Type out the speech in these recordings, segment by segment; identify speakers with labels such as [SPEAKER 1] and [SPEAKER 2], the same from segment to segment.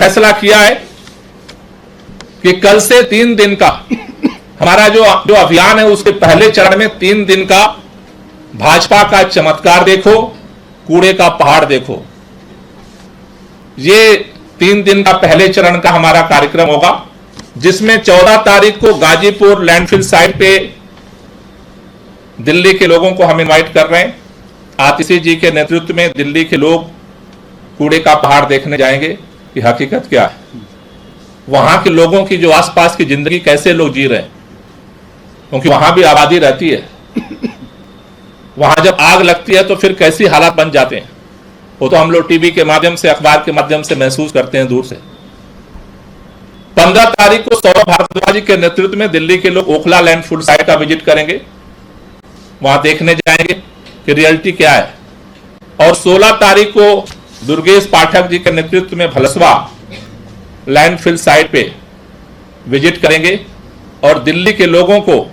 [SPEAKER 1] फैसला किया है कि कल से 3 दिन का हमारा जो अभियान है, उसके पहले चरण में 3 दिन का भाजपा का चमत्कार देखो, कूड़े का पहाड़ देखो। ये 3 दिन का पहले चरण का हमारा कार्यक्रम होगा, जिसमें 14 तारीख को गाजीपुर लैंडफिल साइट पे दिल्ली के लोगों को हम इनवाइट कर रहे हैं। आतिशी जी के नेतृत्व में दिल्ली के लोग कूड़े का पहाड़ देखने जाएंगे कि हकीकत क्या है, वहां के लोगों की जो आसपास की जिंदगी कैसे लोग जी रहे हैं, क्योंकि वहां भी आबादी रहती है। वहां जब आग लगती है तो फिर कैसी हालात बन जाते हैं, वो तो हम लोग टीवी के माध्यम से, अखबार के माध्यम से महसूस करते हैं दूर से। 15 तारीख को सौरभ भारद्वाज के नेतृत्व में दिल्ली के लोग ओखला लैंडफिल साइट का विजिट करेंगे, वहां देखने जाएंगे कि रियलिटी क्या है। और 16 तारीख को दुर्गेश पाठक जी के नेतृत्व में भलसवा लैंडफिल साइट पे विजिट करेंगे और दिल्ली के लोगों को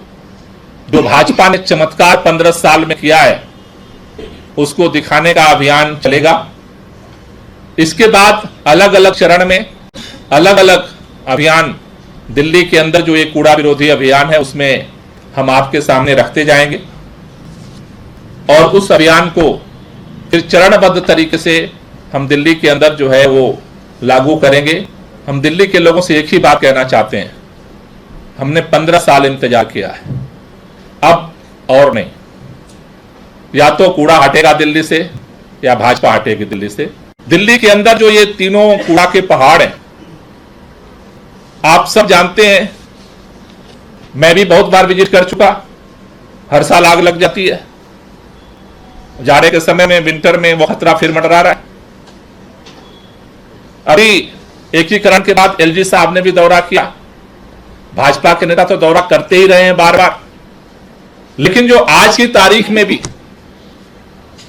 [SPEAKER 1] जो भाजपा ने चमत्कार 15 साल में किया है उसको दिखाने का अभियान चलेगा। इसके बाद अलग अलग चरण में अलग अलग अभियान दिल्ली के अंदर जो एक कूड़ा विरोधी अभियान है उसमें हम आपके सामने रखते जाएंगे और उस अभियान को फिर चरणबद्ध तरीके से हम दिल्ली के अंदर जो है वो लागू करेंगे। हम दिल्ली के लोगों से एक ही बात कहना चाहते हैं, हमने 15 साल इंतजार किया है, अब और नहीं। या तो कूड़ा हटेगा दिल्ली से या भाजपा हटेगी दिल्ली से। दिल्ली के अंदर जो ये तीनों कूड़ा के पहाड़ हैं, आप सब जानते हैं, मैं भी बहुत बार विजिट कर चुका। हर साल आग लग जाती है, जाड़े के समय में, विंटर में वो खतरा फिर मंडरा रहा है। अभी एकीकरण के बाद एलजी साहब ने भी दौरा किया। भाजपा के नेता तो दौरा करते ही रहे हैं बार बार, लेकिन जो आज की तारीख में भी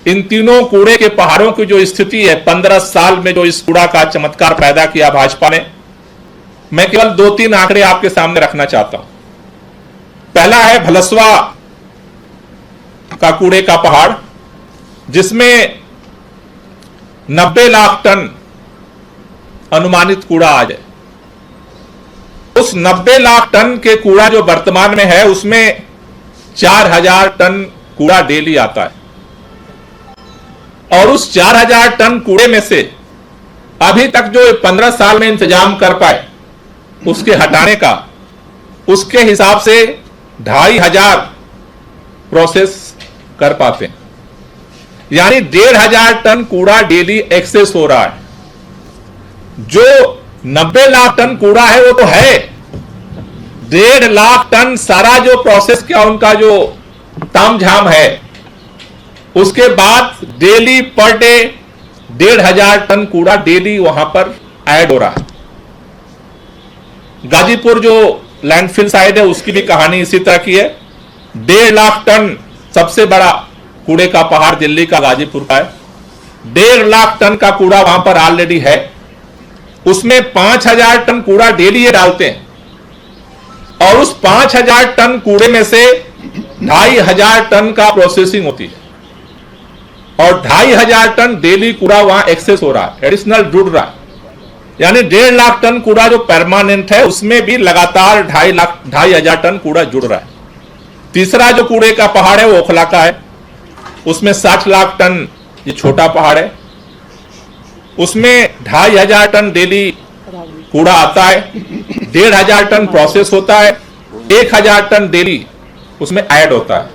[SPEAKER 1] इन तीनों कूड़े के पहाड़ों की जो स्थिति है, 15 साल में जो इस कूड़ा का चमत्कार पैदा किया भाजपा ने, मैं केवल 2-3 आंकड़े आपके सामने रखना चाहता हूं। पहला है भलसवा का कूड़े का पहाड़, जिसमें 90 लाख टन अनुमानित कूड़ा आ जाए। उस 90 लाख टन के कूड़ा जो वर्तमान में है उसमें 4000 टन कूड़ा डेली आता है और उस 4000 टन कूड़े में से अभी तक जो 15 साल में इंतजाम कर पाए उसके हटाने का, उसके हिसाब से 2500 प्रोसेस कर पाते हैं, यानी 1500 टन कूड़ा डेली एक्सेस हो रहा है। जो 90 लाख टन कूड़ा है वो तो है, 1.5 लाख टन सारा जो प्रोसेस क्या उनका जो तामझाम है, उसके बाद डेली पर डे 1500 टन कूड़ा डेली वहां पर ऐड हो रहा है। गाजीपुर जो लैंडफिल साइट है उसकी भी कहानी इसी तरह की है। 1.5 लाख टन सबसे बड़ा कूड़े का पहाड़ दिल्ली का गाजीपुर का है। 1.5 लाख टन का कूड़ा वहां पर ऑलरेडी है, उसमें 5000 टन कूड़ा डेली ये डालते हैं और उस 5000 टन कूड़े में से 2500 टन का प्रोसेसिंग होती है और 2500 टन डेली कूड़ा वहां एक्सेस हो रहा है, एडिशनल जुड़ रहा है। यानी 1.5 लाख टन कूड़ा जो परमानेंट है उसमें भी लगातार 2500 टन कूड़ा जुड़ रहा है। तीसरा जो कूड़े का पहाड़ है वो ओखला का है, उसमें 60 लाख टन, ये छोटा पहाड़ है, उसमें 2500 टन डेली कूड़ा आता है, 1500 टन प्रोसेस होता है, 1000 टन डेली उसमें ऐड होता है।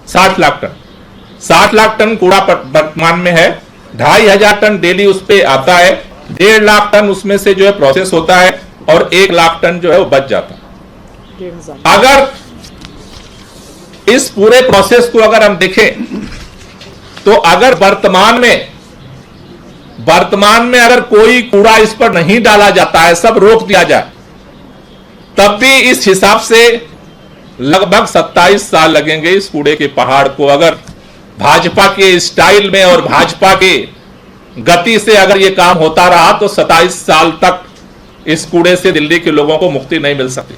[SPEAKER 1] 60 लाख टन कूड़ा वर्तमान में है, 2500 टन डेली उस पे आता है, 1.5 लाख टन उसमें से जो है प्रोसेस होता है और 1 लाख टन जो है वो बच जाता है। अगर इस पूरे प्रोसेस को अगर हम देखें तो अगर वर्तमान में अगर कोई कूड़ा इस पर नहीं डाला जाता है, सब रोक दिया जाए, तब भी इस हिसाब से लगभग 27 साल लगेंगे इस कूड़े के पहाड़ को। अगर भाजपा के स्टाइल में और भाजपा के गति से अगर यह काम होता रहा तो 27 साल तक इस कूड़े से दिल्ली के लोगों को मुक्ति नहीं मिल सकती।